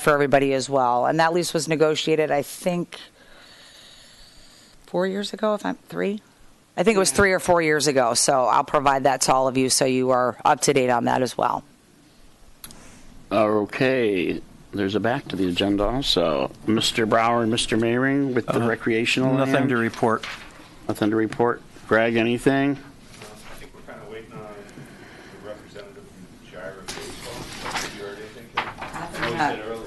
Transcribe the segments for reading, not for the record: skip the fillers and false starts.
for everybody as well. And that lease was negotiated, I think, 4 years ago, if I'm 3. I think it was 3 or 4 years ago. So I'll provide that to all of you so you are up to date on that as well. Okay. There's a back to the agenda also. Mr. Brower and Mr. Mayring with the recreational Nothing land? to report. Nothing to report. Greg, anything? I think we're kind of waiting on the representative from Shire of Baseball. Have you heard anything? I know he said earlier.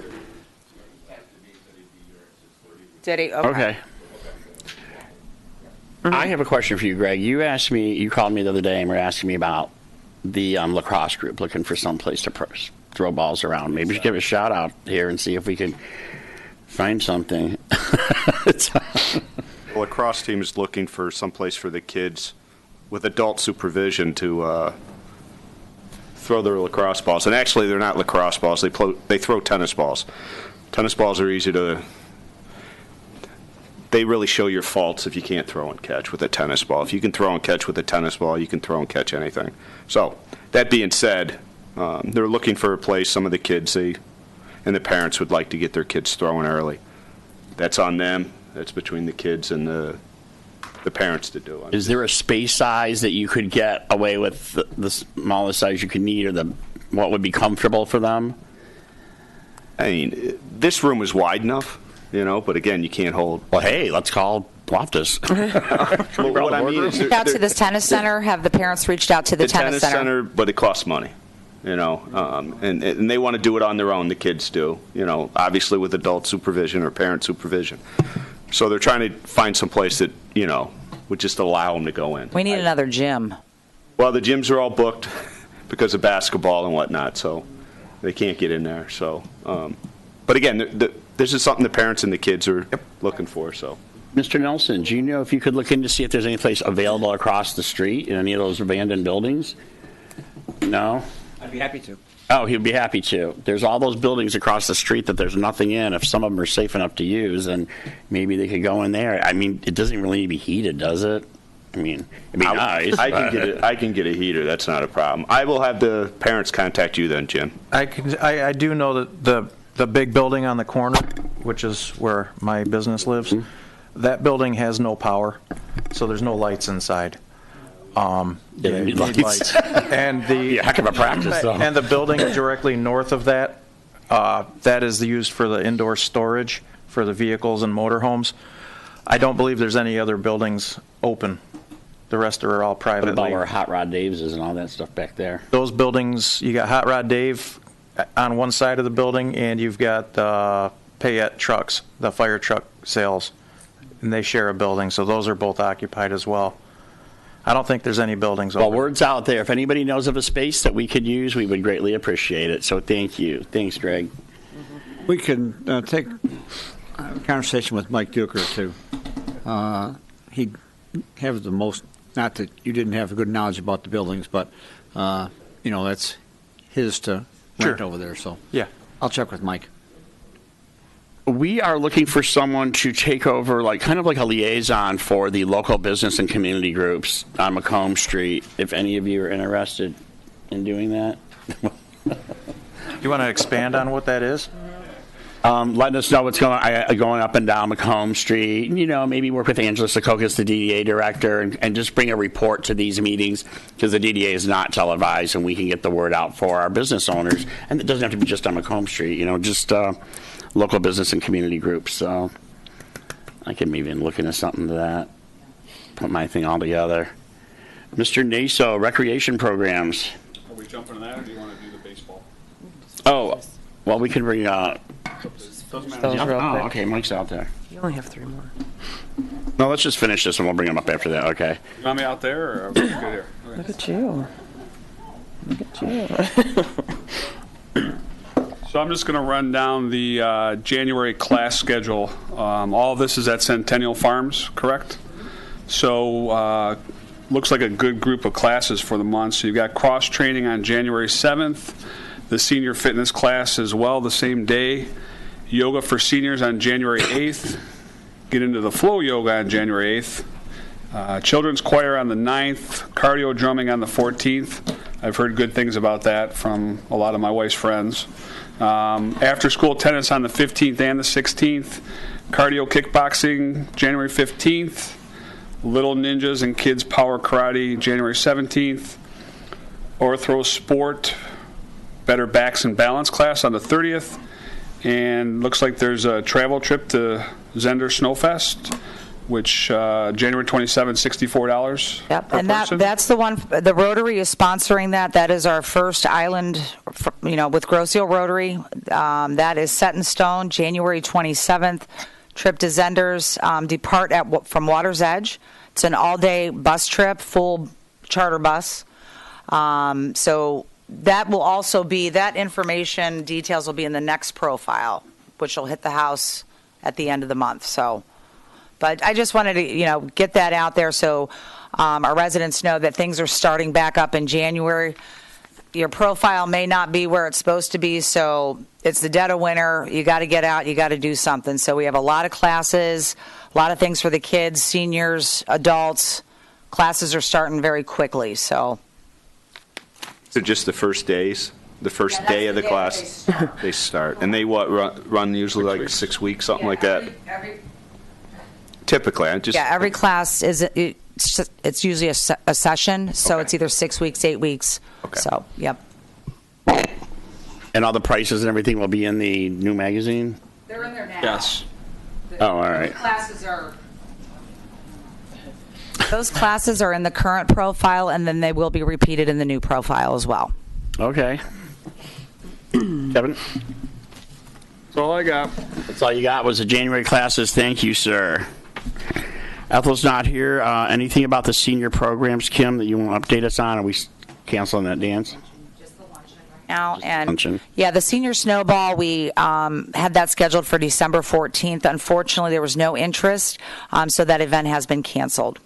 Did he? Okay. I have a question for you, Greg. You called me the other day and were asking me about the lacrosse group looking for some place to throw balls around. Maybe we should give a shout out here and see if we can find something. The lacrosse team is looking for some place for the kids with adult supervision to throw their lacrosse balls. And actually, they're not lacrosse balls. They throw tennis balls. Tennis balls are easy to... They really show your faults if you can't throw and catch with a tennis ball. If you can throw and catch with a tennis ball, you can throw and catch anything. So, that being said, they're looking for a place some of the kids and the parents would like to get their kids throwing early. That's on them. That's between the kids and the parents to do it. Is there a space size that you could get away with the smallest size you could need, or what would be comfortable for them? I mean, this room is wide enough, but again, you can't hold. Well, hey, let's call Loftus. What I mean is Reached out to this tennis center. Have the parents reached out to the tennis center? But it costs money, and they want to do it on their own. The kids do, obviously with adult supervision or parent supervision. So they're trying to find some place that would just allow them to go in. We need another gym. Well, the gyms are all booked because of basketball and whatnot, so they can't get in there. So, but again, this is something the parents and the kids are looking for. So. Mr. Nelson, do you know if you could look in to see if there's any place available across the street in any of those abandoned buildings? No? I'd be happy to. Oh, he'd be happy to. There's all those buildings across the street that there's nothing in. If some of them are safe enough to use, and maybe they could go in there. I mean, it doesn't really need to be heated, does it? I mean, it'd be nice. I can get a heater. That's not a problem. I will have the parents contact you then, Jim. I do know that the big building on the corner, which is where my business lives, that building has no power, so there's no lights inside. You need lights. And a heck of a practice, though. And the building directly north of that, that is used for the indoor storage for the vehicles and motorhomes. I don't believe there's any other buildings open. The rest are all privately. What about where Hot Rod Dave's is and all that stuff back there? Those buildings, you got Hot Rod Dave on one side of the building, and you've got Payette Trucks, the fire truck sales, and they share a building, so those are both occupied as well. I don't think there's any buildings open. Well, word's out there. If anybody knows of a space that we could use, we would greatly appreciate it. So thank you. Thanks, Greg. We can take a conversation with Mike Duker, too. He has the most, not that you didn't have good knowledge about the buildings, but, that's his to rent over there. So yeah, I'll check with Mike. We are looking for someone to take over, kind of like a liaison for the local business and community groups on Macomb Street. If any of you are interested in doing that. You want to expand on what that is? Letting us know what's going up and down Macomb Street. Maybe work with Angela Secocas, the DDA director, and just bring a report to these meetings, because the DDA is not televised, and we can get the word out for our business owners. And it doesn't have to be just on Macomb Street, just local business and community groups. So I can maybe look into something to that, put my thing all together. Mr. Naso, recreation programs. Are we jumping to that, or do you want to do the baseball? Oh, well, we can bring Okay, Mike's out there. You only have 3 more. No, let's just finish this and we'll bring him up after that, okay? You want me out there, or are we good here? Okay. Look at you. Look at you. So I'm just going to run down the January class schedule. All of this is at Centennial Farms, correct? So looks like a good group of classes for the month. So you've got cross training on January 7th, the senior fitness class as well the same day, yoga for seniors on January 8th, get into the flow yoga on January 8th, children's choir on the 9th, cardio drumming on the 14th. I've heard good things about that from a lot of my wife's friends. After-school tennis on the 15th and the 16th. Cardio kickboxing, January 15th. Little Ninjas and Kids Power Karate, January 17th. Ortho Sport, Better Backs and Balance class on the 30th. And looks like there's a travel trip to Zender Snowfest, which January 27th, $64 Yep, per and person. that's the one, the Rotary is sponsoring that. That is our first island, with Grosse Ile Rotary. That is set in stone, January 27th. Trip to Zenders, depart from Water's Edge. It's an all-day bus trip, full charter bus. So that will also be, that information details will be in the next profile, which will hit the house at the end of the month. So, but I just wanted to, get that out there so our residents know that things are starting back up in January. Your profile may not be where it's supposed to be, so it's the dead of winter. You got to get out. You got to do something. So we have a lot of classes, a lot of things for the kids, seniors, adults. Classes are starting very quickly. So just the first days, the first day of the class, they start. And they run usually like 6 weeks, something like that? Typically, every class is it's usually a session, so Okay. it's either 6 weeks, 8 weeks. Okay. So, yep. And all the prices and everything will be in the new magazine? They're in there now. Yes. Oh, all right. Those classes are in the current profile, and then they will be repeated in the new profile as well. Okay. Kevin? That's all I got. That's all you got was the January classes. Thank you, sir. Ethel's not here. Anything about the senior programs, Kim, that you want to update us on? Are we canceling that dance? Now, and luncheon. yeah, the senior snowball, we had that scheduled for December 14th. Unfortunately, there was no interest, so that event has been canceled.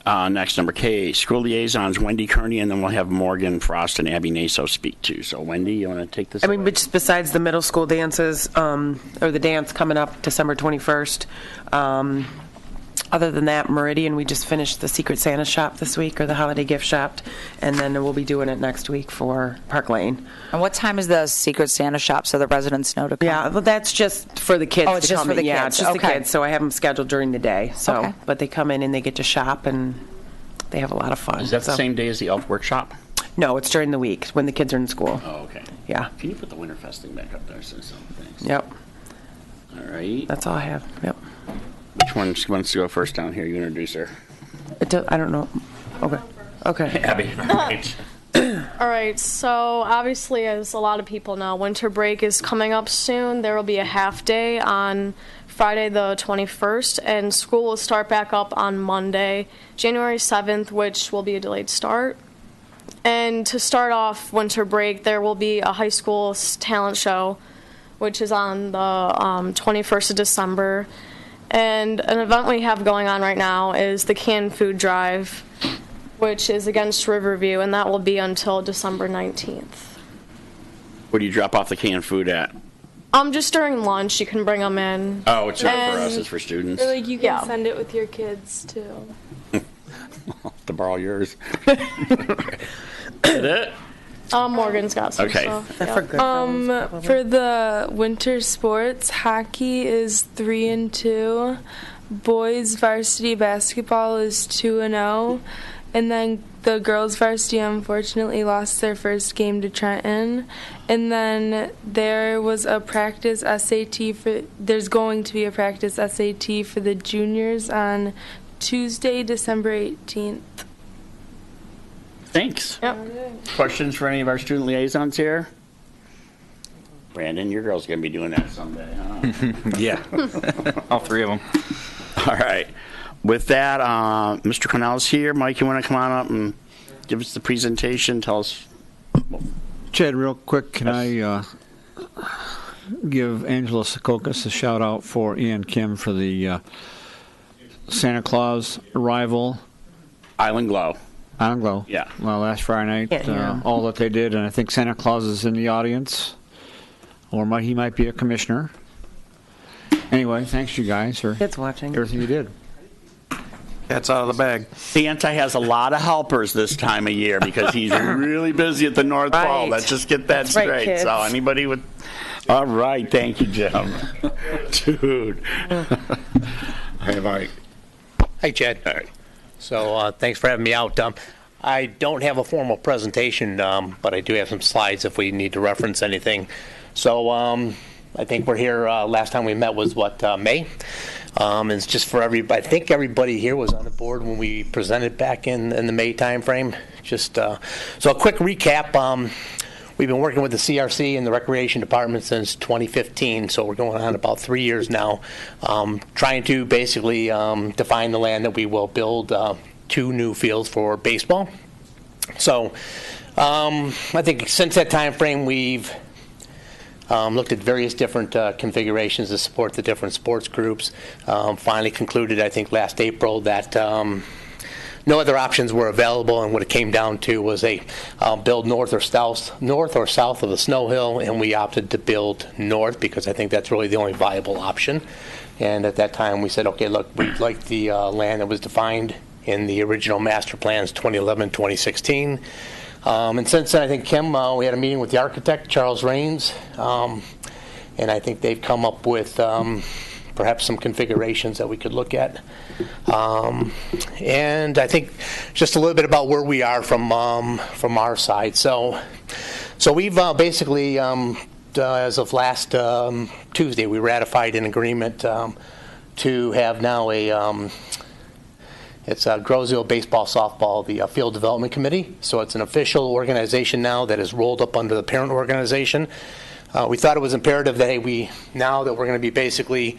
Next, number K, school liaisons, Wendy Kearney, and then we'll have Morgan Frost and Abby Naso speak too. So, Wendy, you want to take this? I mean, which besides the middle school dances, or the dance coming up December 21st, other than that, Meridian, we just finished the Secret Santa shop this week, or the holiday gift shop, and then we'll be doing it next week for Park Lane. And what time is the Secret Santa shop so the residents know to come? Yeah, well, that's just for the kids. Oh, it's to just come for the in. Yeah, kids. it's just Okay. the kids. So I have them scheduled during the day. So, Okay. but they come in and they get to shop and they have a lot of fun. Is that the So- same day as the elf workshop? No, it's during the week when the kids are in school. Oh, okay. Yeah. Can you put the Winterfest thing back up there? So, thanks. Yep. All right. That's all I have. Yep. Which one wants to go first down here? You introduce her. I don't know. Okay. Okay. Abby. Right. All right, so obviously, as a lot of people know, winter break is coming up soon. There will be a half day on Friday the 21st, and school will start back up on Monday, January 7th, which will be a delayed start. And to start off winter break, there will be a high school talent show, which is on the 21st of December. And an event we have going on right now is the canned food drive, which is against Riverview, and that will be until December 19th. Where do you drop off the canned food at? Just during lunch, you can bring them in. Oh, it's not for us. And- It's for students. Or like you can Yeah. send it with your kids too. To borrow yours. Is it? Morgan's got some Okay. stuff. That's yeah. for good. For the winter sports, hockey is 3-2. Boys varsity basketball is 2-0. And then the girls varsity unfortunately lost their first game to Trenton. And then there was a practice SAT there's going to be a practice SAT for the juniors on Tuesday, December 18th. Thanks. Yep. Questions for any of our student liaisons here? Brandon, your girl's going to be doing that someday, huh? Yeah. All three of them. All right. With that, Mr. Cornell's here. Mike, you want to come on up and give us the presentation? Tell us. Chad, real quick, can I give Angela Secocas a shout out for Ian Kim for the Santa Claus arrival? Island Glow. Island Glow. Yeah. Well, last Friday night, Can't hear him. all that they did, and I think Santa Claus is in the audience, or he might be a commissioner. Anyway, thanks you guys for Kids watching. everything you did. Cat's out of the bag. Santa has a lot of helpers this time of year because he's really busy at the North Pole. Right. Let's just get that That's right, straight. kids. So anybody with... All right. Thank you, Jim. Dude. Hey, Mike. Hi, Chad. All right. So thanks for having me out. I don't have a formal presentation, but I do have some slides if we need to reference anything. So I think we're here, last time we met was, May? And it's just for everybody. I think everybody here was on the board when we presented back in the May timeframe. Just so a quick recap. We've been working with the CRC and the Recreation Department since 2015, so we're going on about 3 years now, trying to basically define the land that we will build 2 new fields for baseball. So I think since that time frame, we've looked at various different configurations to support the different sports groups. Finally concluded, I think, last April that no other options were available, and what it came down to was a build north or south of the snow hill, and we opted to build north because I think that's really the only viable option. And at that time, we said, okay, look, we'd like the land that was defined in the original master plans 2011-2016. And since then, I think, Kim, we had a meeting with the architect, Charles Rains, and I think they've come up with perhaps some configurations that we could look at. And I think just a little bit about where we are from our side. So we've basically, as of last Tuesday, we ratified an agreement to have now it's Grosville Baseball Softball, the Field Development Committee. So it's an official organization now that is rolled up under the parent organization. We thought it was imperative that, hey, now that we're going to be basically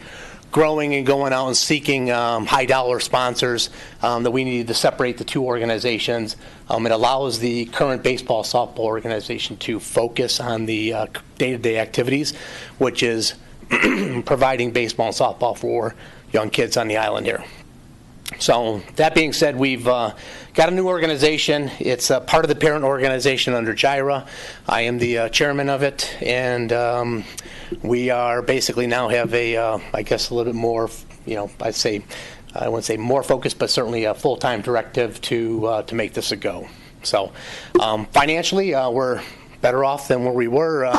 growing and going out and seeking high dollar sponsors, that we needed to separate the 2 organizations. It allows the current baseball softball organization to focus on the day-to-day activities, which is providing baseball and softball for young kids on the island here. So that being said, we've got a new organization. It's part of the parent organization under JIRA. I am the chairman of it, and we are basically now have I guess a little bit more, I'd say, I wouldn't say more focused, but certainly a full-time directive to make this a go. So financially, we're better off than where we were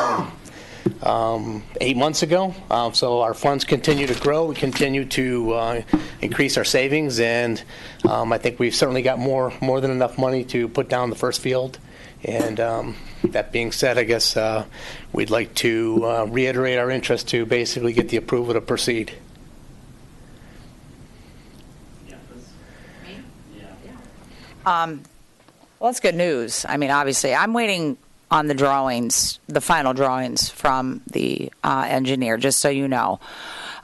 8 months ago. So our funds continue to grow. We continue to increase our savings, and I think we've certainly got more than enough money to put down the first field. And that being said, I guess we'd like to reiterate our interest to basically get the approval to proceed. Well, that's good news. I mean, obviously, I'm waiting on the drawings, the final drawings from the engineer, just so you know.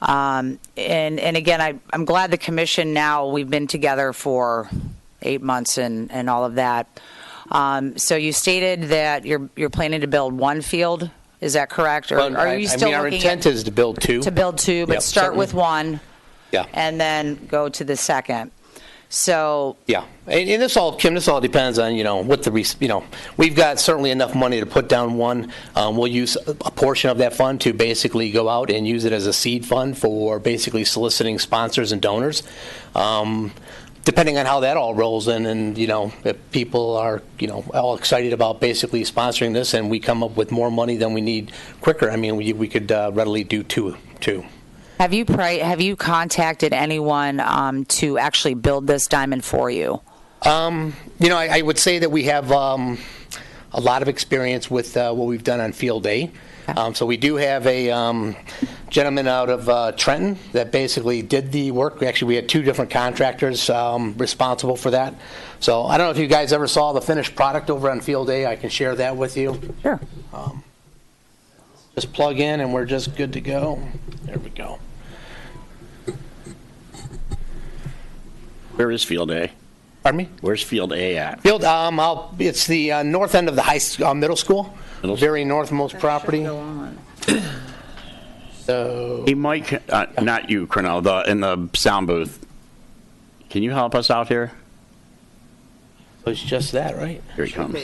And again, I'm glad the commission now, we've been together for 8 months and all of that. So you stated that you're planning to build 1 field. Is that correct? Or are you still our looking intent is to build 2. to build 2, but Yep, start certainly. with 1 Yeah. and then go to the second? So Yeah, and this all, Kim, this all depends on, what we've got certainly enough money to put down 1. We'll use a portion of that fund to basically go out and use it as a seed fund for basically soliciting sponsors and donors. Depending on how that all rolls in, and, if people are, all excited about basically sponsoring this and we come up with more money than we need quicker, I mean, we could readily do two. have you contacted anyone to actually build this diamond for you? I would say that we have a lot of experience with what we've done on Field A. So we do have a gentleman out of Trenton that basically did the work. We had 2 different contractors responsible for that. So I don't know if you guys ever saw the finished product over on Field A. I can share that with you. Sure. Just plug in and we're just good to go. There we go. Where is Field A? Pardon me? Where's Field A at? Field, it's the north end of the middle school. Middle school. Very northmost property. So, Hey, Mike, not you, Cornell, in the sound booth. Can you help us out here? it's just that, right? Here he comes.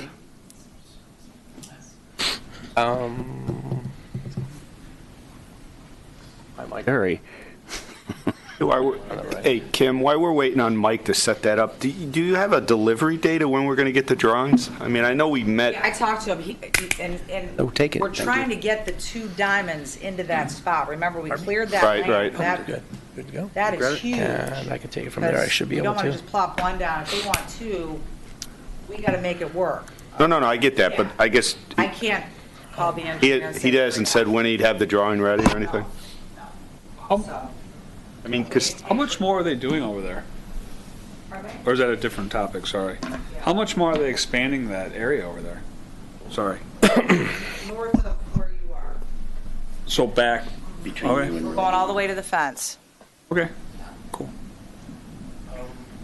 I might. Hurry. Hey, Kim, while we're waiting on Mike to set that up, do you have a delivery date of when we're going to get the drawings? I mean, I know we met. I talked to him, and Oh, take it. we're Thank trying you. to get the 2 diamonds into that spot. Remember, we cleared that Right, land. right. That- Good to go. That is huge. And I can take it from there. I should be We able don't want to. to just plop 1 down. If they want 2, we got to make it work. No, I get that, but I guess I can't call the he engineer and say. hasn't said when he'd have the drawing ready or anything. So, I mean, because How much more are they doing over there? Or is that a different topic? Sorry. How much more are they expanding that area over there? Sorry. north of where you are. So back. Between Okay. you and We're going all the way to the fence. Okay. Cool.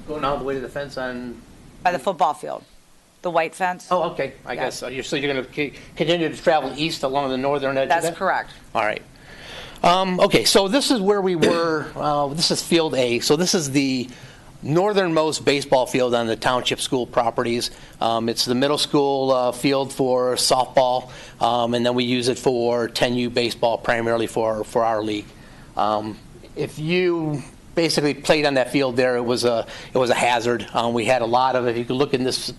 Going all the way to the fence on. By the football field. The white fence? Oh, okay. I guess so. You're going to continue to travel east along the northern edge of That's that? correct. All right. Okay, so this is where we were. This is Field A. So this is the northernmost baseball field on the township school properties. It's the middle school field for softball, and then we use it for 10U baseball primarily for our league. If you basically played on that field there, it was a hazard. We had a lot of it. You can look in this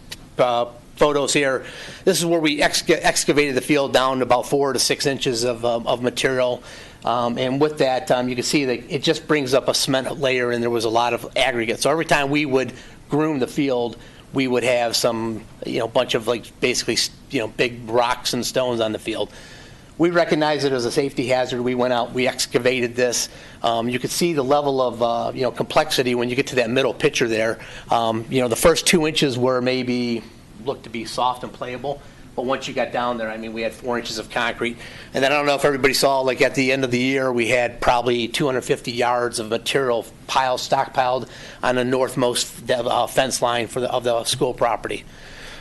photos here. This is where we excavated the field down to about 4 to 6 inches of material. And with that, you can see that it just brings up a cement layer, and there was a lot of aggregate. So every time we would groom the field, we would have some, bunch of basically, big rocks and stones on the field. We recognized it as a safety hazard. We went out, we excavated this. You could see the level of, complexity when you get to that middle picture there. The first 2 inches were maybe looked to be soft and playable. But once you got down there, we had 4 inches of concrete. And then I don't know if everybody saw, at the end of the year, we had probably 250 yards of material stockpiled on the northmost fence line of the school property.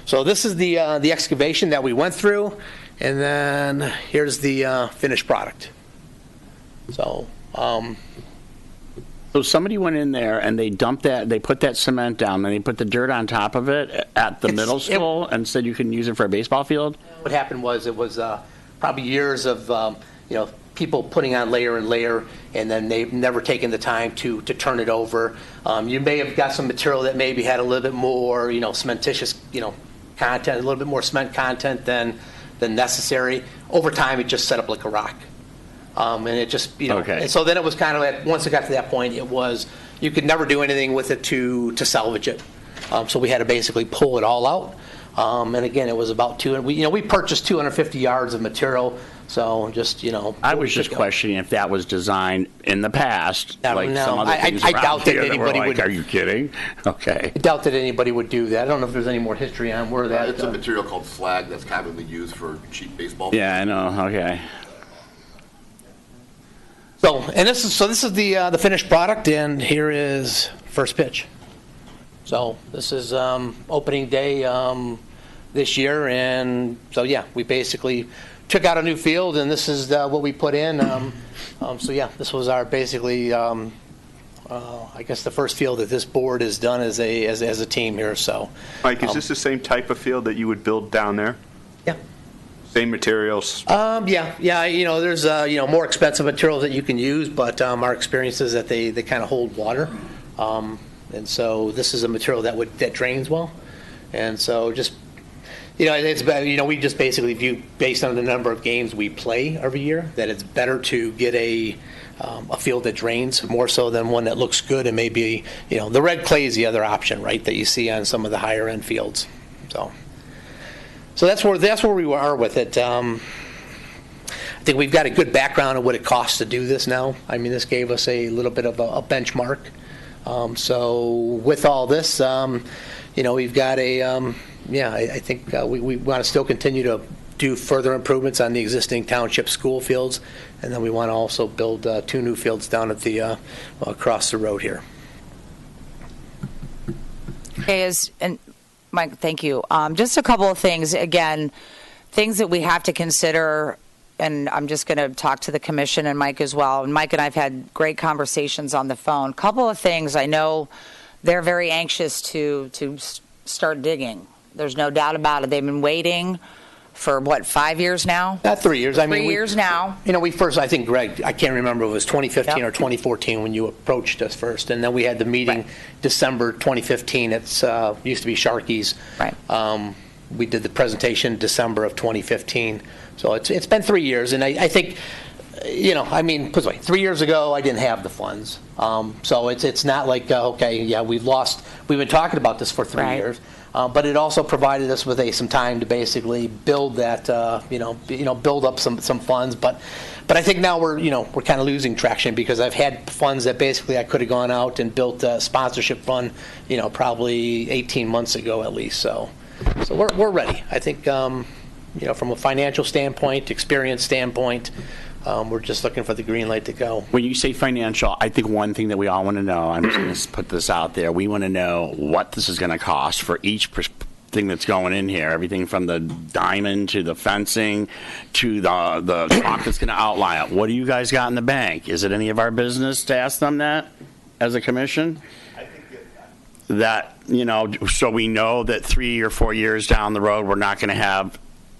So this is the excavation that we went through, and then here's the finished product. So. So somebody went in there and they dumped that, they put that cement down, and they put the dirt on top of it at the middle school and said you can use it for a baseball field? What happened was it was probably years of people putting on layer and layer, and then they've never taken the time to turn it over. You may have got some material that maybe had a little bit more cementitious content, a little bit more cement content than necessary. Over time, it just set up like a rock. And it just, Okay. And so then it was kind of once it got to that point, it was, you could never do anything with it to salvage it. So we had to basically pull it all out. And again, it was about we purchased 250 yards of material. So just, I was just questioning if that was designed in the past, No, like some other I things around doubt that here that were anybody like, would- are you kidding? Okay. I doubt that anybody would do that. I don't know if there's any more history on where that. It's a material called slag that's commonly used for cheap baseball. Yeah, I know. Okay. So this is the finished product, and here is first pitch. So this is opening day this year, and so yeah, we basically took out a new field, and this is what we put in. So yeah, this was our basically, I guess the first field that this board has done as a team here. So, Mike, is this the same type of field that you would build down there? yeah. Same materials? Yeah. There's more expensive materials that you can use, but our experience is that they kind of hold water, and so this is a material that drains well, and so just it's we just basically view based on the number of games we play every year that it's better to get a field that drains more so than one that looks good, and maybe the red clay is the other option, right, that you see on some of the higher end fields, So that's where we are with it. I think we've got a good background of what it costs to do this now. This gave us a little bit of a benchmark. So with all this, we've got I think we want to still continue to do further improvements on the existing township school fields, and then we want to also build 2 new fields down at the across the road here. Okay, and Mike, thank you. Just a couple of things. Again, things that we have to consider, and I'm just going to talk to the commission and Mike as well. And Mike and I have had great conversations on the phone. Couple of things. I know they're very anxious to start digging. There's no doubt about it. They've been waiting for what, 5 years now? Not 3 years. I mean, 3 years now. You know, we first, I think, Greg, I can't remember if it was 2015 Yep. or 2014 when you approached us first. And then we had the meeting Right. December 2015. It's used to be Sharky's. Right. We did the presentation December of 2015. So it's been 3 years. And I think, you know, I mean, put it this way, 3 years ago, I didn't have the funds. So it's not like, okay, yeah, we've been talking about this for 3 Right. years. But it also provided us with some time to basically build that, build up some funds. But I think now we're kind of losing traction because I've had funds that basically I could have gone out and built a sponsorship fund, probably 18 months ago at least. So we're ready. I think, from a financial standpoint, experience standpoint, we're just looking for the green light to go. When you say financial, I think one thing that we all want to know, I'm just going to put this out there, we want to know what this is going to cost for each thing that's going in here, everything from the diamond to the fencing to the clock that's going to outline it. What do you guys got in the bank? Is it any of our business to ask them that as a commission? That, so we know that 3 or 4 years down the road, we're not going to have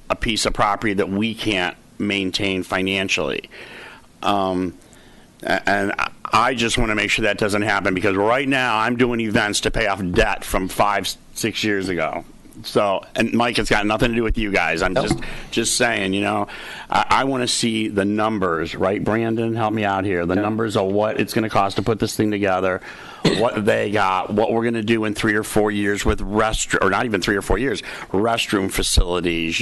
a piece of property that we can't maintain financially. And I just want to make sure that doesn't happen because right now I'm doing events to pay off debt from 5-6 years ago. So, and Mike, it's got nothing to do with you guys. I'm just saying, I want to see the numbers, right, Brandon? Help me out here. The numbers of what it's going to cost to put this thing together, what they got, what we're going to do in 3 or 4 years with or not even 3 or 4 years, restroom facilities,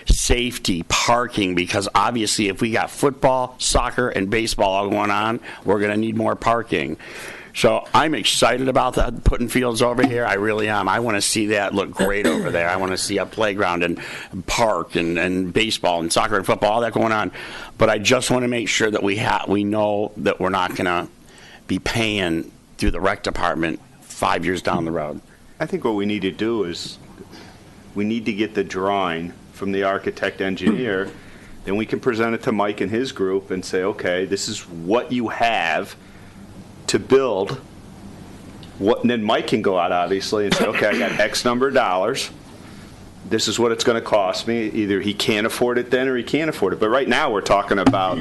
safety, parking, because obviously if we got football, soccer, and baseball all going on, we're going to need more parking. So I'm excited about that, putting fields over here. I really am. I want to see that look great over there. I want to see a playground and park and baseball and soccer and football, all that going on. But I just want to make sure that we know that we're not going to be paying through the rec department 5 years down the road. I think what we need to do is we need to get the drawing from the architect engineer, then we can present it to Mike and his group and say, okay, this is what you have to build. And then Mike can go out, obviously, and say, okay, I got X number of dollars. This is what it's going to cost me. Either he can't afford it then or he can't afford it. But right now we're talking about,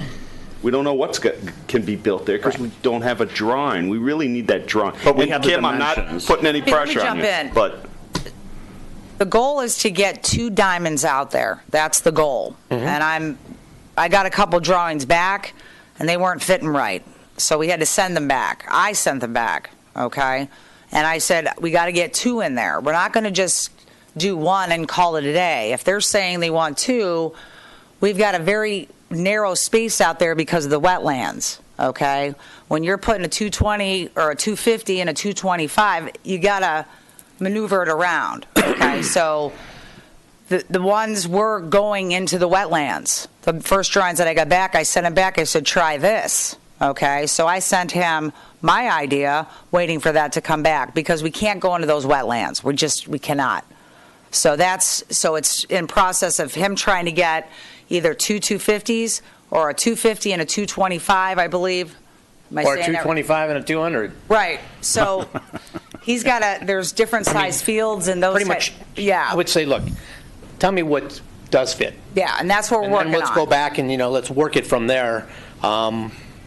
we don't know what can be built there because we don't have a drawing. We really need that drawing. But we and have the Kim, I'm not dimensions. putting any Let me pressure on jump you. in. But The goal is to get 2 diamonds out there. That's the goal. And I got a couple drawings back, and they weren't fitting right. So we had to send them back. I sent them back, okay? And I said, we got to get 2 in there. We're not going to just do 1 and call it a day. If they're saying they want 2, we've got a very narrow space out there because of the wetlands, okay? When you're putting a 220 or a 250 and a 225, you got to maneuver it around, okay? So the ones were going into the wetlands. The first drawings that I got back, I sent them back. I said, try this. Okay, so I sent him my idea, waiting for that to come back because we can't go into those wetlands. We cannot. So it's in process of him trying to get either 2 250s or a 250 and a 225, I believe. Am I Or a saying that- 225 and a 200. Right. So he's got there's different size fields and those. Pretty much, Yeah. I would say, look, tell me what does fit. Yeah, and that's what we're And working then let's on. go back and, let's work it from there.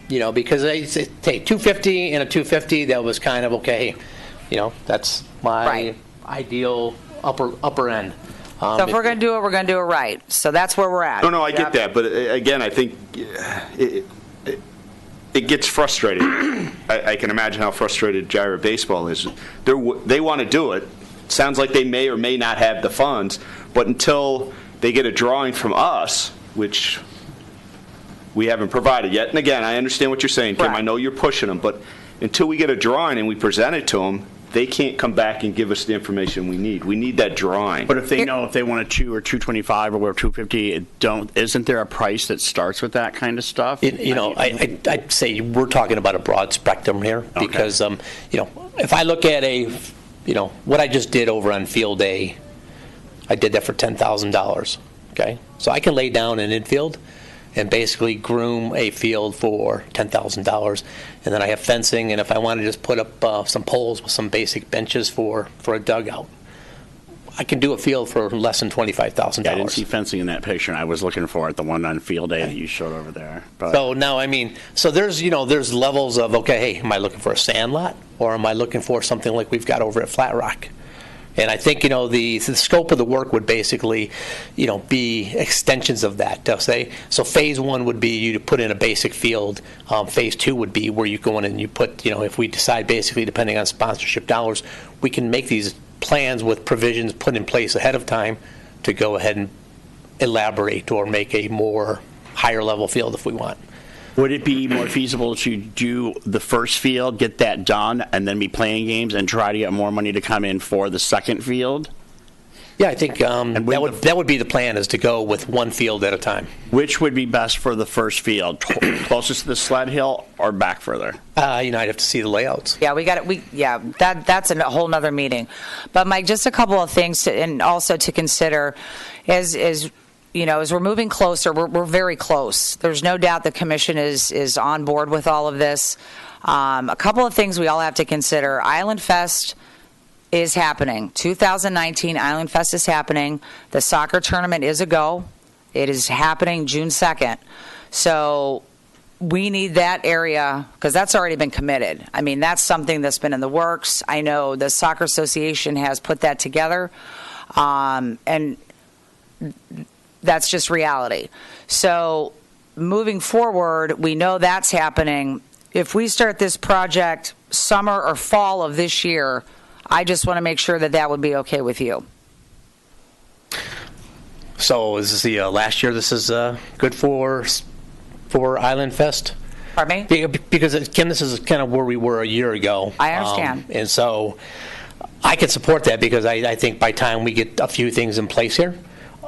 Because I say, hey, 250 and a 250, that was kind of okay. That's my Right. ideal upper end. So if we're going to do it, we're going to do it right. So that's where we're at. No, I get that. But again, I think it gets frustrating. I can imagine how frustrated Gyra Baseball is. They want to do it. Sounds like they may or may not have the funds, but until they get a drawing from us, which we haven't provided yet. And again, I understand what you're saying, Kim. Right. I know you're pushing them, but until we get a drawing and we present it to them, they can't come back and give us the information we need. We need that drawing. But if they know if they want a 2 or 225 or 250, isn't there a price that starts with that kind of stuff? I'd say we're talking about a broad spectrum here because, if I look at what I just did over on Field A, I did that for $10,000. Okay, so I can lay down an infield and basically groom a field for $10,000, and then I have fencing. And if I want to just put up some poles with some basic benches for a dugout, I can do a field for less than $25,000. I didn't see fencing in that picture, and I was looking for it, the one on field day that you showed over there. But So now, I mean, so there's, there's levels of, okay, hey, am I looking for a sand lot, or am I looking for something like we've got over at Flat Rock? And I think, the scope of the work would basically, be extensions of that. So phase one would be you to put in a basic field. Phase two would be where you go in and you put, if we decide basically, depending on sponsorship dollars, we can make these plans with provisions put in place ahead of time to go ahead and elaborate or make a more higher level field if we want. would it be more feasible to do the first field, get that done, and then be playing games and try to get more money to come in for the second field? Yeah, I think that would be the plan, is to go with one field at a time. Which would be best for the first field? Closest to the sled hill or back further? I'd have to see the layouts. Yeah, that's a whole nother meeting. But Mike, just a couple of things and also to consider as we're moving closer, we're very close. There's no doubt the commission is on board with all of this. A couple of things we all have to consider. Island Fest is happening. 2019 Island Fest is happening. The soccer tournament is a go. It is happening June 2nd. So we need that area because that's already been committed. I mean, that's something that's been in the works. I know the Soccer Association has put that together. And that's just reality. So moving forward, we know that's happening. If we start this project summer or fall of this year, I just want to make sure that would be okay with you. So is this the last year this is good for Island Fest? Pardon me? Because, Kim, this is kind of where we were a year ago. I understand. And so I can support that because I think by time we get a few things in place here,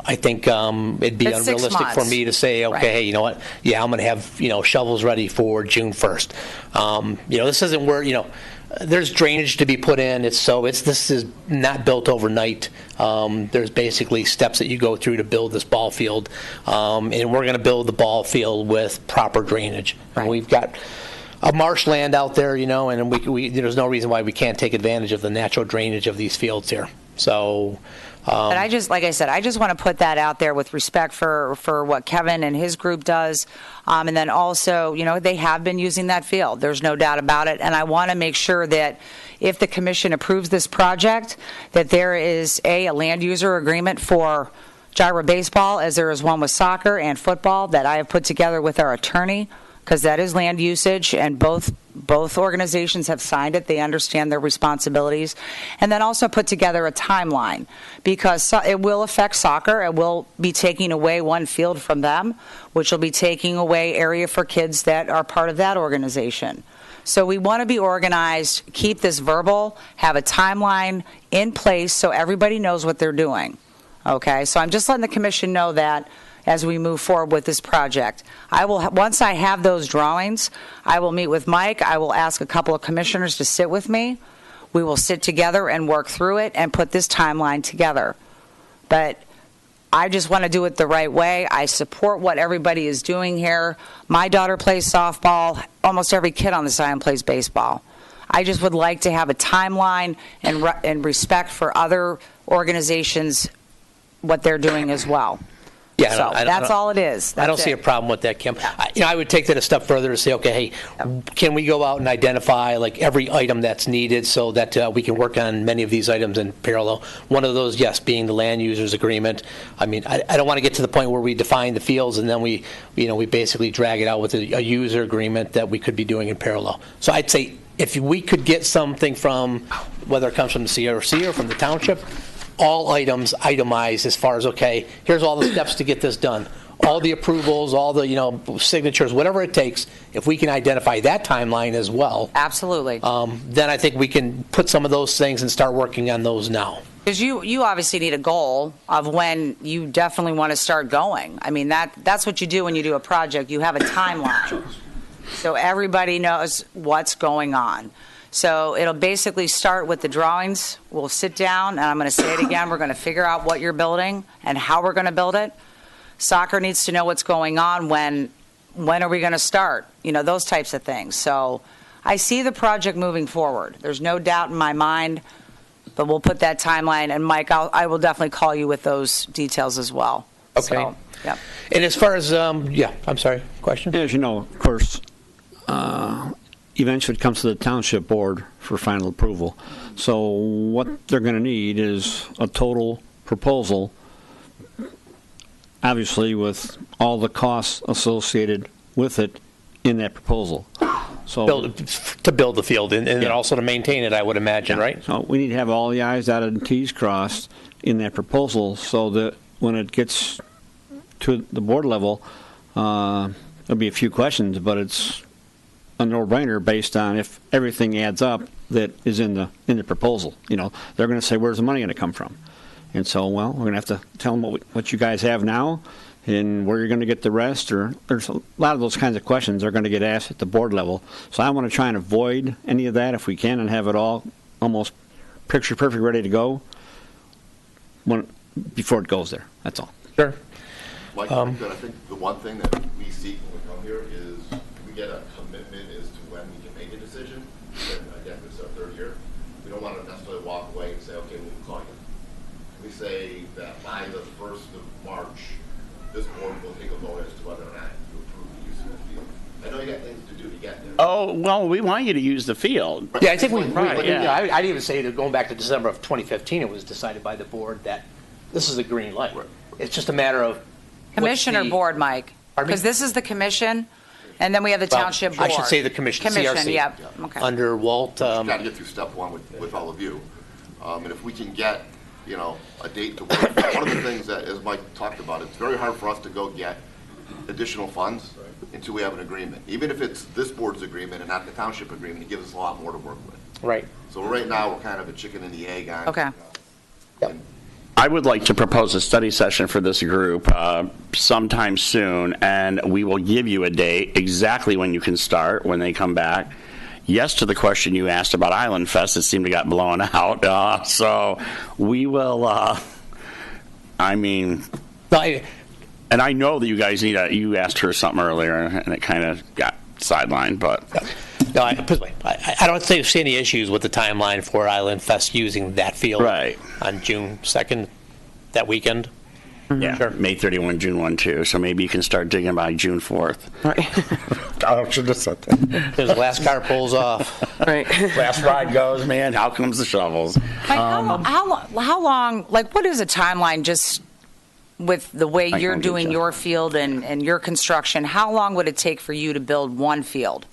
I think it'd be It's 6 unrealistic for months. me to say, okay, Right. hey, you know what? Yeah, I'm going to have, shovels ready for June 1st. This isn't where, there's drainage to be put in. This is not built overnight. There's basically steps that you go through to build this ball field. And we're going to build the ball field with proper drainage. Right. And we've got a marshland out there, and there's no reason why we can't take advantage of the natural drainage of these fields here. So, But I just, like I said, I just want to put that out there with respect for what Kevin and his group does. And then also, they have been using that field. There's no doubt about it. And I want to make sure that if the commission approves this project, that there is a land user agreement for Gyra baseball, as there is one with soccer and football that I have put together with our attorney, because that is land usage, and both organizations have signed it. They understand their responsibilities. And then also put together a timeline, because it will affect soccer. It will be taking away one field from them, which will be taking away area for kids that are part of that organization. So we want to be organized, keep this verbal, have a timeline in place so everybody knows what they're doing. Okay, so I'm just letting the commission know that as we move forward with this project. Once I have those drawings, I will meet with Mike. I will ask a couple of commissioners to sit with me. We will sit together and work through it and put this timeline together. But I just want to do it the right way. I support what everybody is doing here. My daughter plays softball. Almost every kid on this island plays baseball. I just would like to have a timeline and respect for other organizations, what they're doing as well. Yeah, So that's all it is. I don't That's see it. a problem with that, Kim. I would take that a step further to say, okay, hey, can we go out and identify like every item that's needed so that we can work on many of these items in parallel? One of those, yes, being the land users agreement. I mean, I don't want to get to the point where we define the fields and then we basically drag it out with a user agreement that we could be doing in parallel. So I'd say if we could get something from, whether it comes from the CRC or from the township, all items itemized as far as, okay, here's all the steps to get this done. All the approvals, all the, signatures, whatever it takes, if we can identify that timeline as well, Absolutely. then I think we can put some of those things and start working on those now. Because you obviously need a goal of when you definitely want to start going. I mean, that's what you do when you do a project. You have a timeline. So everybody knows what's going on. So it'll basically start with the drawings. We'll sit down, and I'm going to say it again. We're going to figure out what you're building and how we're going to build it. Soccer needs to know what's going on. When are we going to start? Those types of things. So I see the project moving forward. There's no doubt in my mind. But we'll put that timeline, and Mike, I will definitely call you with those details as well. Okay. So, yep. And as far as, yeah, I'm sorry, question? As you know, of course, eventually it comes to the township board for final approval. So what they're going to need is a total proposal, obviously with all the costs associated with it in that proposal. So To build the field and then Yeah. also to maintain it, I would imagine, right? So we need to have all the i's dotted and t's crossed in that proposal so that when it gets to the board level, there'll be a few questions, but it's a no-brainer based on if everything adds up that is in the proposal. You know, they're going to say, where's the money going to come from? And so, well, we're going to have to tell them what you guys have now and where you're going to get the rest. Or there's a lot of those kinds of questions are going to get asked at the board level. So I want to try and avoid any of that if we can and have it all almost picture perfect, ready to go before it goes there. That's all. Sure. Like I think the one thing that we seek when we come here is we get a commitment as to when we can make a decision. And again, this is our third year. We don't want to necessarily walk away and say, okay, we'll call you. We say that by the 1st of March, this board will take a vote as to whether or not you approve the use of the field. I know you got things to do to get there. Oh, well, we want you to use the field. Yeah, I think yeah. I'd even say that going back to December of 2015, it was decided by the board that this is a green light. It's just a matter of Commission or board, Mike? Pardon me? Because this is the commission, and then we have the Well, township board. I should say the commission, Commission, CRC. yep, okay. Under Walt. Got to get through step one with all of you. And if we can get, a date to work, one of the things that, as Mike talked about, it's very hard for us to go get additional funds until we have an agreement. Even if it's this board's agreement and not the township agreement, it gives us a lot more to work with. Right. So right now, we're kind of a chicken and the egg on. Okay. I would like to propose a study session for this group sometime soon, and we will give you a date exactly when you can start when they come back. Yes to the question you asked about Island Fest. It seemed to got blown out. So we will, No, and I know that you guys you asked her something earlier, and it kind of got sidelined, but. No, I don't see any issues with the timeline for Island Fest using that field Right. on June 2nd, that weekend. Yeah, Sure. May 31, June 1, 2. So maybe you can start digging by June 4th. I should have said that. Because the last car pulls off. Right. Last ride goes, man. How comes the shovels? Mike, how long, like, what is a timeline just with the way I you're can get doing you. your field and your construction? How long would it take for you to build one field?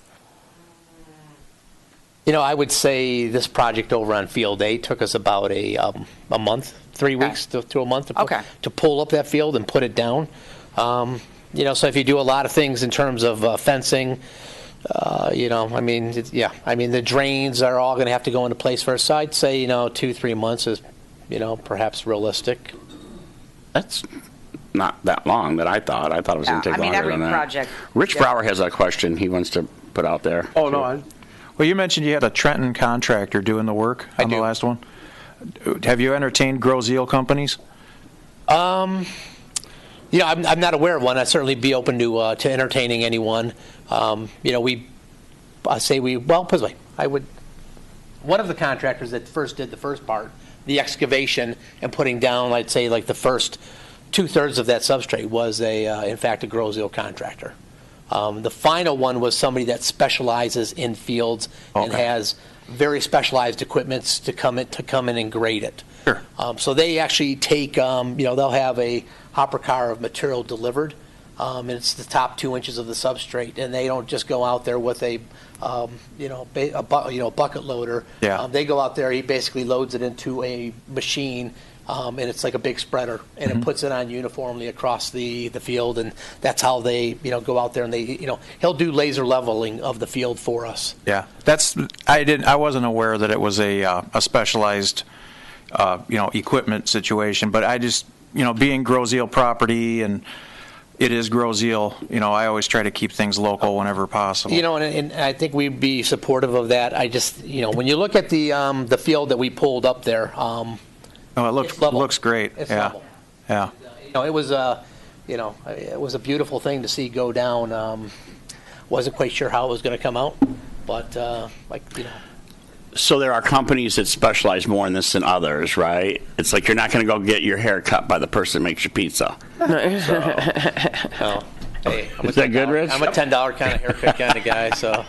I would say this project over on Field A took us about a month, 3 weeks to a month to pull up that field and put it down. So if you do a lot of things in terms of fencing, the drains are all going to have to go into place first. So I'd say, 2-3 months is, perhaps realistic. That's not that long that I thought. I thought it was going to take longer every than that. project. Rich Brower has a question he wants to put out there. Oh, no. Well, you mentioned you had a Trenton contractor doing the work on the last one. Have you entertained grow zeal companies? I'm not aware of one. I'd certainly be open to entertaining anyone. Put it this way, one of the contractors that first did the first part, the excavation and putting down, I'd say, like the first 2/3 of that substrate was in fact, a grow zeal contractor. The final one was somebody that specializes in fields and has very specialized equipments to come in and grade it. Sure. So they actually take, they'll have a hopper car of material delivered, and it's the top 2 inches of the substrate, and they don't just go out there with a bucket loader. Yeah. They go out there. He basically loads it into a machine. And it's like a big spreader, and it puts it on uniformly across the field, and that's how they go out there and he'll do laser leveling of the field for us. Yeah, I wasn't aware that it was a specialized equipment situation, but I just being grow zeal property and it is grow zeal. I always try to keep things local whenever possible. And I think we'd be supportive of that. I just when you look at the field that we pulled up there. Oh, it looks great. It's yeah. level. Yeah. It was it was a beautiful thing to see go down. Wasn't quite sure how it was going to come out, but So there are companies that specialize more in this than others, right? It's like you're not going to go get your hair cut by the person that makes your pizza. Oh, hey, I'm Is that good, Rich? I'm a $10 kind of haircut kind of guy, so.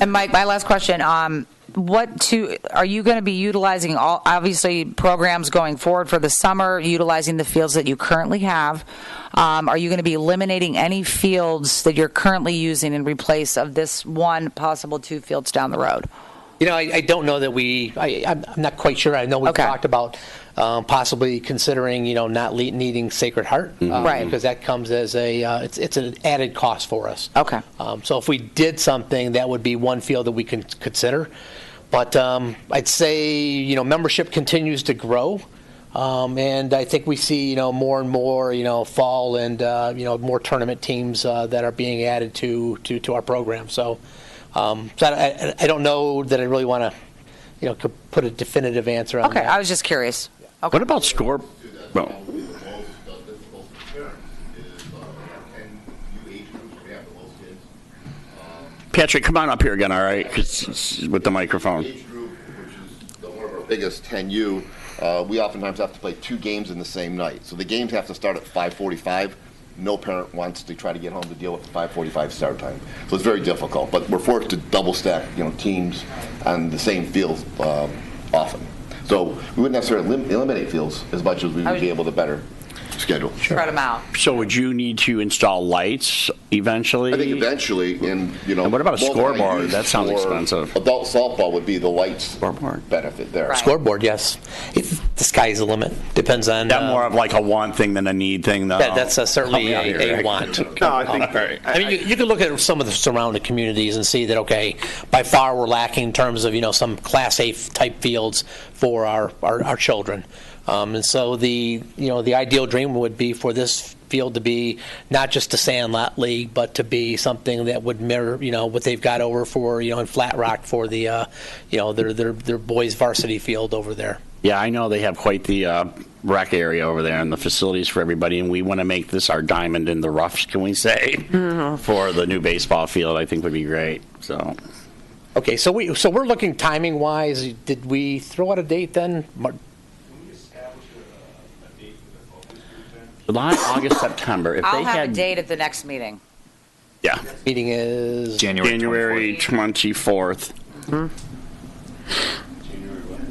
And Mike, my last question, are you going to be utilizing all, obviously, programs going forward for the summer, utilizing the fields that you currently have? Are you going to be eliminating any fields that you're currently using in replace of this one, possible 2 fields down the road? You know, I don't know that I'm not quite sure. I know we've talked about possibly considering, not needing Sacred Heart. Right. Because that comes as it's an added cost for us. Okay. So if we did something, that would be one field that we can consider. But I'd say, membership continues to grow. And I think we see, more and more, fall and, more tournament teams that are being added to our program. So, I don't know that I really want to, could put a definitive answer on that. Okay, I was just curious. Okay. What about score? Well, Patrick, come on up here again, all right? 'Cause with the microphone. Age group, which is one of our biggest, 10U, we oftentimes have to play 2 games in the same night. So the games have to start at 5:45. No parent wants to try to get home to deal with the 5:45 start time. So it's very difficult. But we're forced to double stack, teams on the same field often. So we wouldn't necessarily eliminate fields as much as we would be able to better schedule. Spread them out. So would you need to install lights eventually? I think eventually, and what about a both scoreboard? venues That sounds for expensive. Adult softball would be the lights Scoreboard. benefit there. Right. Scoreboard, yes. The sky's the limit. Depends on. That more of like a want thing than a need thing, though. That's certainly Help me out here, a Rick. want. No, I think I mean, you can look at some of the surrounding communities and see that, okay, by far we're lacking in terms of, some Class A type fields for our children. And so the ideal dream would be for this field to be not just a Sandlot League, but to be something that would mirror, what they've got over for, in Flat Rock for the, their boys varsity field over there. Yeah, I know they have quite the rec area over there and the facilities for everybody, and we want to make this our diamond in the rough, can we say, for the new baseball field. I think would be great. So. Okay, so we're looking timing wise. Did we throw out a date then? July, August, September. If I'll they have had a date at the next meeting. Yeah, Meeting is January 24th.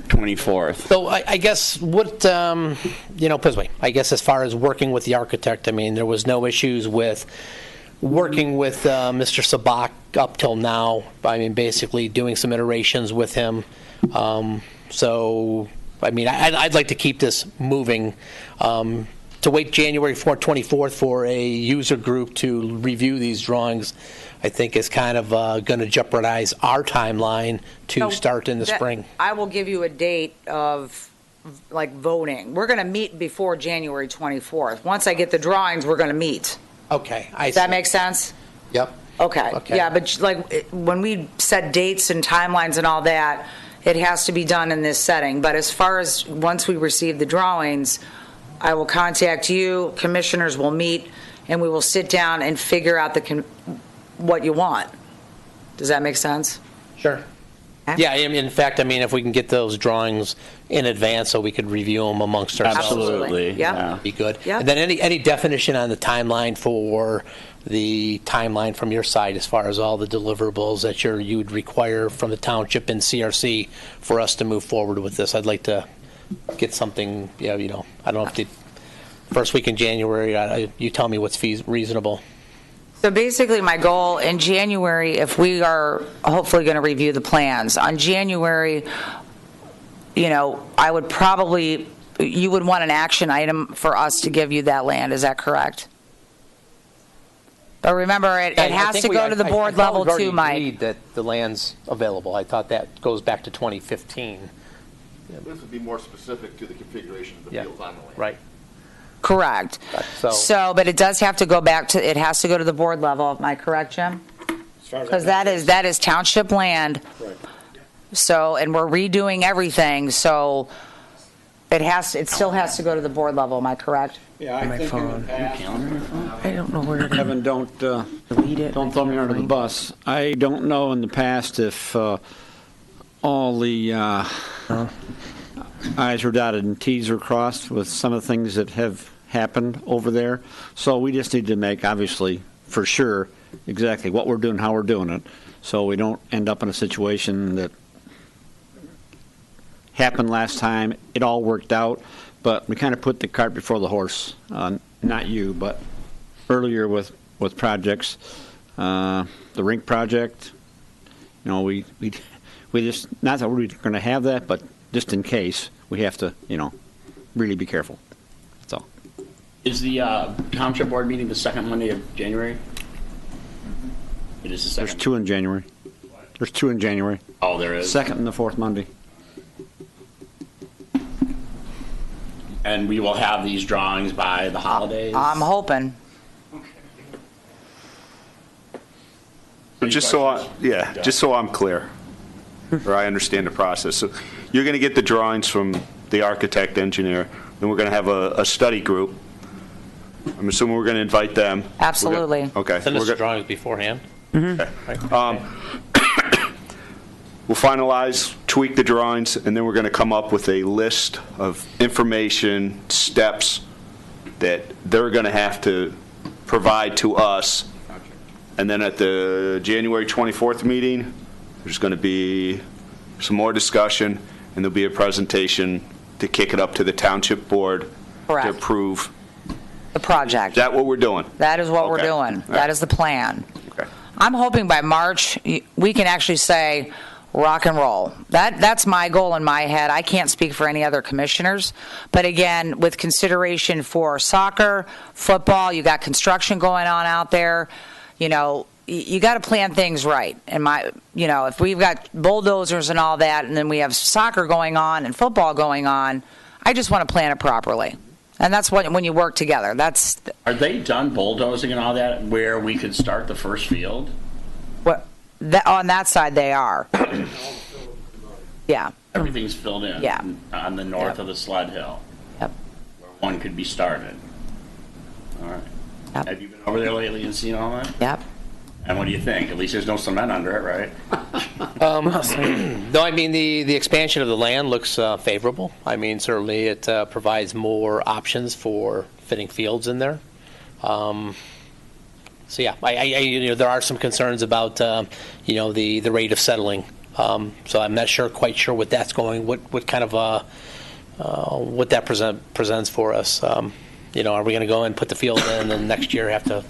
24th. So I guess what put it this way, I guess as far as working with the architect, I mean there was no issues with working with Mr. Sabak up till now. I mean basically doing some iterations with him. So I mean I'd like to keep this moving. To wait January 24th for a user group to review these drawings, I think is kind of going to jeopardize our timeline to start in the spring. I will give you a date of voting. We're going to meet before January 24th. Once I get the drawings, we're going to meet. Okay. Does that make sense? Yep. Okay. Okay. Yeah, but when we set dates and timelines and all that, it has to be done in this setting. But as far as once we receive the drawings, I will contact you, commissioners will meet, and we will sit down and figure out what you want. Does that make sense? Sure. Yeah, in fact, I mean, if we can get those drawings in advance so we could review them amongst ourselves. Absolutely. Yeah. That'd be good. Yeah. And then any definition on the timeline for the timeline from your side as far as all the deliverables that you would require from the township and CRC for us to move forward with this. I'd like to get something, I don't know if the first week in January, you tell me what's reasonable. So basically, my goal in January, if we are hopefully going to review the plans, on January, I would probably, you would want an action item for us to give you that land. Is that correct? But remember, it has to go to the board level too, Mike. Agreed that the land's available. I thought that goes back to 2015. This would be more specific to the configuration of the fields on the land. Right. Correct. But it does have to go it has to go to the board level. Am I correct, Jim? Because that is township land. Right. So, and we're redoing everything, so it still has to go to the board level. Am I correct? Yeah, I think in the past, I don't know where to Kevin, don't delete it. throw me under the bus. I don't know in the past if all the I's were dotted and T's were crossed with some of the things that have happened over there. So we just need to make, obviously, for sure, exactly what we're doing, how we're doing it, so we don't end up in a situation that happened last time. It all worked out, but we kind of put the cart before the horse. Not you, but earlier with projects. The rink project, we just, not that we're going to have that, but just in case, we have to, really be careful. That's all. Is the township board meeting the second Monday of January? It is the second. There's 2 in January. There's 2 in January. Oh, there is. Second and the fourth Monday. And we will have these drawings by the holidays? I'm hoping. So just so I'm clear, or I understand the process. So you're going to get the drawings from the architect, engineer, then we're going to have a study group. I'm assuming we're going to invite them. Absolutely. Okay. Send us the drawings beforehand. Okay. We'll finalize, tweak the drawings, and then we're going to come up with a list of information, steps that they're going to have to provide to us. And then at the January 24th meeting, there's going to be some more discussion, and there'll be a presentation to kick it up to the township board Correct. to approve. The project. Is that what we're doing? That is what we're Okay. doing. All right. That is the plan. Okay. I'm hoping by March we can actually say rock and roll. That's my goal in my head. I can't speak for any other commissioners, but again, with consideration for soccer, football, you got construction going on out there. You got to plan things right. And if we've got bulldozers and all that, and then we have soccer going on and football going on, I just want to plan it properly. And that's when you work together. Are they done bulldozing and all that where we could start the first field? On that side they are. Yeah. Everything's filled in. Yeah. On the north Yep. of the sled hill. Yep. Where one could be started. All right. Yep. Have you been over there lately and seen all that? Yep. And what do you think? At least there's no cement under it, right? No, I mean, the expansion of the land looks favorable. I mean, certainly it provides more options for fitting fields in there. So yeah, there are some concerns about the rate of settling. So I'm not quite sure what that's going. What kind of what that presents for us. Are we going to go and put the field in, and then next year have to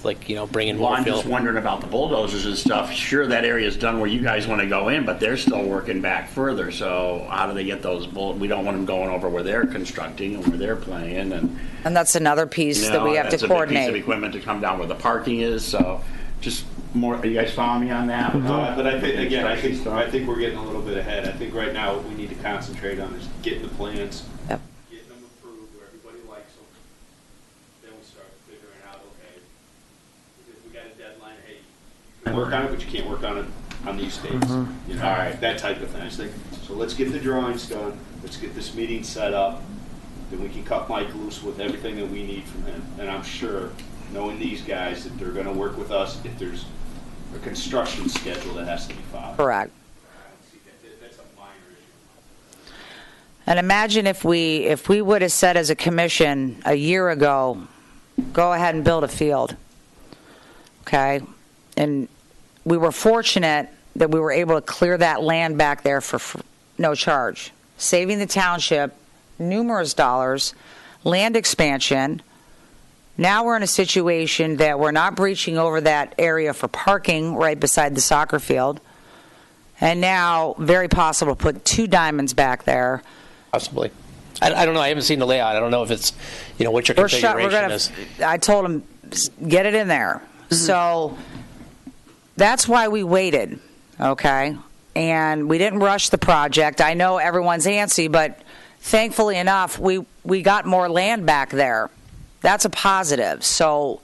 bring in Well, more I'm field? just wondering about the bulldozers and stuff. Sure, that area's done where you guys want to go in, but they're still working back further. So how do they get those we don't want them going over where they're constructing and where they're playing, and And that's another piece that we have to that's a big piece of coordinate. equipment to come down where the parking is. So just more. Are you guys following me on that? But I think, again, I think we're getting a little bit ahead. I think right now what we need to concentrate on is getting the plans, Yep. getting them approved where everybody likes them. Then we start figuring out, okay, if we got a deadline, hey, you can work on it, but you can't work on it on these dates. All right, that type of thing. I just think, so let's get the drawings done. Let's get this meeting set up. Then we can cut Mike loose with everything that we need from him. And I'm sure, knowing these guys, that they're going to work with us if there's a construction schedule that has to be followed. Correct. That's a minor issue. And imagine if we would have said as a commission a year ago, go ahead and build a field. Okay? And we were fortunate that we were able to clear that land back there for no charge, saving the township numerous dollars, land expansion. Now we're in a situation that we're not breaching over that area for parking right beside the soccer field. And now, very possible to put 2 diamonds back there. Possibly. I don't know. I haven't seen the layout. I don't know if it's, what your configuration is. I told him, get it in there. So that's why we waited, okay? And we didn't rush the project. I know everyone's antsy, but thankfully enough, we got more land back there. That's a positive. So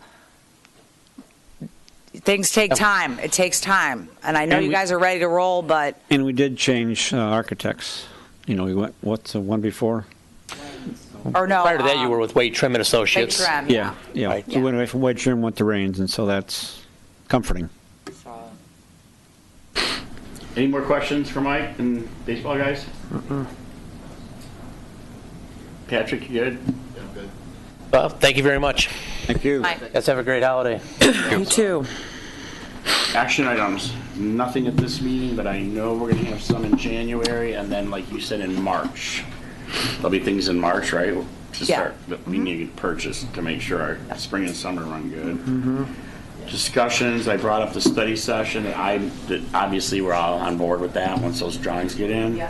things take time. It takes time. And I know you guys are ready to roll, but... And we did change architects. We went, what's the one before? Or no. Prior to that, you were with Wade Trim and Associates. Wade Trim, Yeah. Right. We went away from Wade Trim, went to Rains, and so that's comforting. Any more questions for Mike and baseball guys? Patrick, you good? Yeah, good. Well, thank you very much. Thank you. Let's have a great holiday. You too. Action items, nothing at this meeting, but I know we're gonna have some in January, and then, like you said, in March. There'll be things in March, right? To Yeah. start, that we need to purchase to make sure our spring and summer run good. Discussions, I brought up the study session, that obviously we're all on board with that once those drawings get in.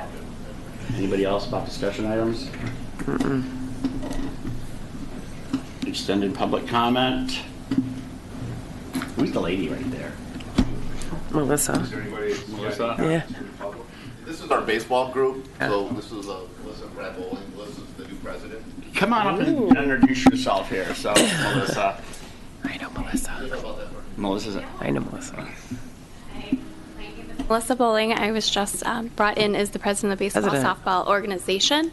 Anybody else about discussion items? Extended public comment. Who's the lady right there? Melissa. Melissa? Yeah. This is our baseball group, so this is Melissa Brad Bowling. Melissa's the new president. Come on up and introduce yourself here. So, Melissa. I know Melissa. Melissa's. I know Melissa. Melissa Bowling. I was just brought in as the president of the baseball President. softball organization.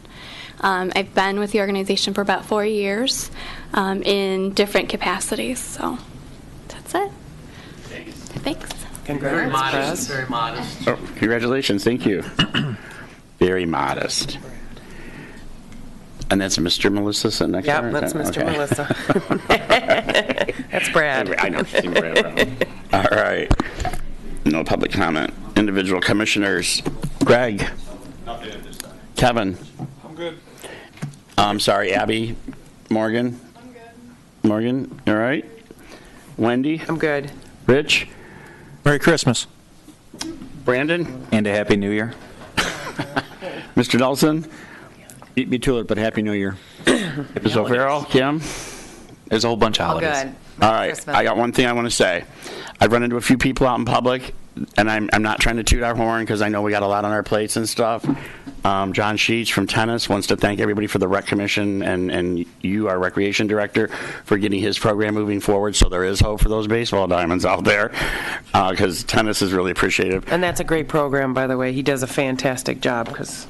I've been with the organization for about 4 years in different capacities. So that's it. Thanks. Congrats, Prez. Very modest. Oh, congratulations. Thank you. Very modest. And that's Mr. Melissa sitting next to her? Yep, that's Mr. Okay. Melissa. That's Brad. I know. I've seen Brad around. All right. No public comment. Individual commissioners. Greg. Nothing at this time. Kevin. I'm good. I'm sorry, Abby. Morgan. I'm good. Morgan. All right. Wendy. I'm good. Rich. Merry Christmas. Brandon. And a Happy New Year. Mr. Nelson. Beat me to it, but Happy New Year. Ms. O'Farrell. Kim. There's a whole bunch of All holidays. good. All right, Christmas. I got one thing I want to say. I've run into a few people out in public, and I'm not trying to toot our horn because I know we got a lot on our plates and stuff. John Sheets from tennis wants to thank everybody for the rec commission and you, our recreation director, for getting his program moving forward. So there is hope for those baseball diamonds out there because tennis is really appreciative. And that's a great program, by the way. He does a fantastic job because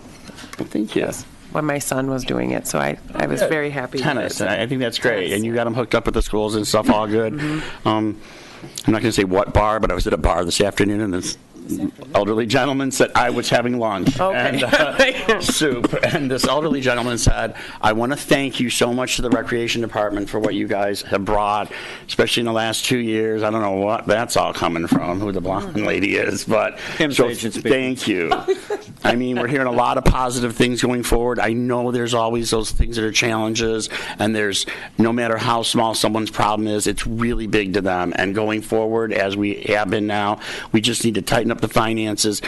Thank you. when my son was doing it, so I was very happy. Tennis, and I think that's great. And you got them hooked up with the schools and stuff, all good. I'm not going to say what bar, but I was at a bar this afternoon, and this elderly gentleman said I was having lunch Okay. and soup, and this elderly gentleman said, "I want to thank you so much to the recreation department for what you guys have brought, especially in the last 2 years. I don't know what that's all coming from, who the blonde lady is, but Kim's so agent speaking. thank you." I mean, we're hearing a lot of positive things going forward. I know there's always those things that are challenges, and there's, no matter how small someone's problem is, it's really big to them. And going forward, as we have been now, we just need to tighten up the finances,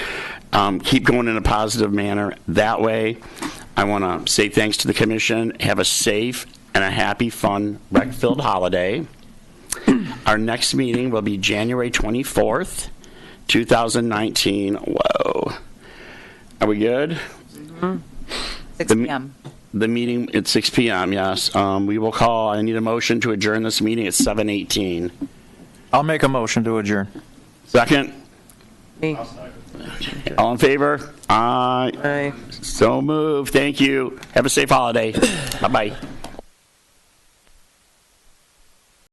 keep going in a positive manner. That way, I want to say thanks to the commission. Have a safe and a happy, fun, rec-filled holiday. Our next meeting will be January 24th, 2019. Whoa. Are we good? 6 p.m. The meeting at 6 p.m., yes. We will call, I need a motion to adjourn this meeting at 7:18. I'll make a motion to adjourn. Second? Me. All in favor? Aye. Aye. So moved. Thank you. Have a safe holiday. Bye-bye.